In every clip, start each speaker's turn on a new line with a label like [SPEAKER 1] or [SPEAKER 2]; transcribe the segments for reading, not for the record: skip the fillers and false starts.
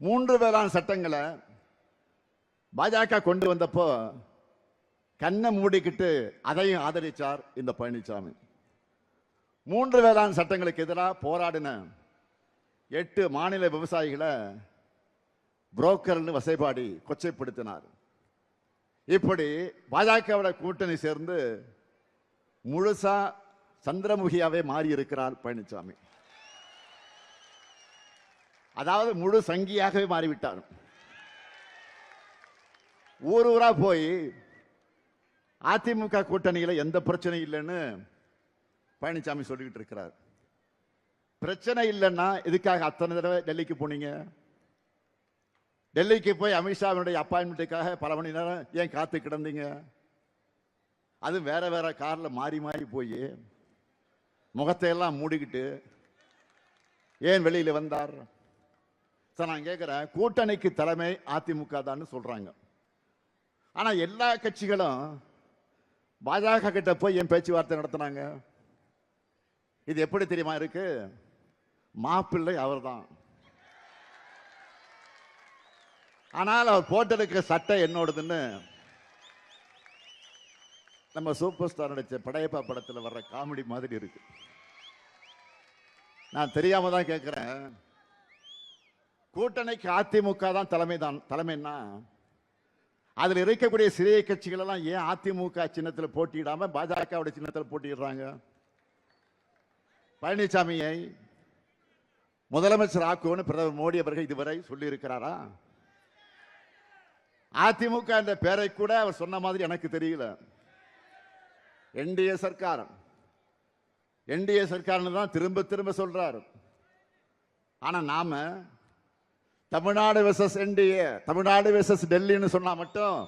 [SPEAKER 1] 3 வேளாண் சட்டங்களை பாஜக கொண்டு வந்தப்போ கண்ணை மூடிக்கிட்டு அதையும் ஆதரிச்சார் இந்த பழனிசாமி. 3 வேளாண் சட்டங்களுக்கு எதிராக போராடின 8 மாநில விவசாயிகளை புரோக்கர்னு வசைபாடி கொச்சைப்படுத்தினார். இப்படி பாஜகவோட கூட்டணி சேர்ந்து முழுசா சந்திரமுகியாவே மாறி இருக்கிறார் பழனிசாமி. அதாவது முழு சங்கியாகவே மாறிவிட்டார். ஊர் ஊரா போய் அதிமுக கூட்டணியில எந்த பிரச்சனையும் இல்லைன்னு பழனிசாமி சொல்லிக்கிட்டு இருக்கிறார். பிரச்சனை இல்லைன்னா எதுக்காக அத்தனை தடவை டெல்லிக்கு போனீங்க? டெல்லிக்கு போய் அமித்ஷாவினுடைய அப்பாயின்மெண்ட்டுக்காக பல மணி நேரம் ஏன் காத்து கிடந்தீங்க? அது வேற வேற கார்ல மாறி மாறி போய் முகத்தை எல்லாம் மூடிக்கிட்டு ஏன் வெளியில வந்தார்? நான் கேட்கிறேன், கூட்டணிக்கு தலைமை அதிமுக தான் சொல்றாங்க. ஆனா எல்லா கட்சிகளும் பாஜக கிட்ட போய் ஏன் பேச்சுவார்த்தை நடத்தினாங்க? இது எப்படி தெரியுமா இருக்கு? மாப்பிள்ளை அவர் தான். ஆனால் அவர் போட்டிருக்கிற சட்டை என்னோடதுன்னு நம்ம சூப்பர் ஸ்டார் நடிச்ச படையப்பா படத்தில் வர்ற காமெடி மாதிரி இருக்கு. நான் தெரியாம தான் கேட்கிறேன், கூட்டணிக்கு அதிமுக தான் தலைமைன்னா அதில் இருக்கக்கூடிய சிறிய கட்சிகள் எல்லாம் ஏன் அதிமுக சின்னத்தில் போட்டியிடாம பாஜக சின்னத்தில் போட்டியிடுறாங்க? பழனிசாமியை முதலமைச்சர் ஆக்குவோன்னு பிரதமர் மோடி அவர்கள் இதுவரை சொல்லி இருக்கிறாரா? அதிமுக என்ற பெயரை கூட அவர் சொன்ன மாதிரி எனக்கு தெரியல. என்டிஏ சர்க்கார் தான் திரும்ப திரும்ப சொல்றாரு. ஆனா நாம தமிழ்நாடு வெர்சஸ் என்டிஏ, தமிழ்நாடு வெர்சஸ் டெல்லின்னு சொன்னா மட்டும்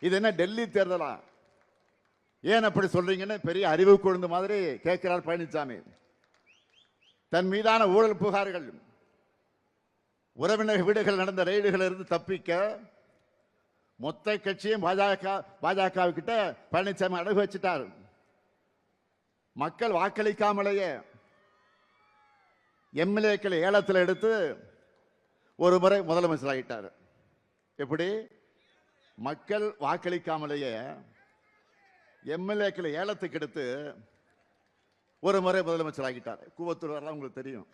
[SPEAKER 1] இது என்ன டெல்லி தேர்தலா? ஏன் அப்படி சொல்றீங்கன்னு பெரிய அறிவு கொழுந்து மாதிரி கேட்கிறார் பழனிசாமி. தன் மீதான ஊழல் புகார்கள், உறவினர் வீடுகள் நடந்த ரெய்டுகள் இருந்து தப்பிக்க மொத்த கட்சியும் பாஜக கிட்ட பழனிசாமி அடகு வச்சிட்டார். மக்கள் வாக்களிக்காமலேயே எம்எல்ஏக்களை ஏலத்தில் எடுத்து ஒரு முறை முதலமைச்சர் ஆகிட்டார். எப்படி? மக்கள் வாக்களிக்காமலேயே எம்எல்ஏக்களை ஏலத்துக்கு எடுத்து ஒரு முறை முதலமைச்சர் ஆகிட்டார். கூவத்தூர் வரலாம் உங்களுக்கு தெரியும்.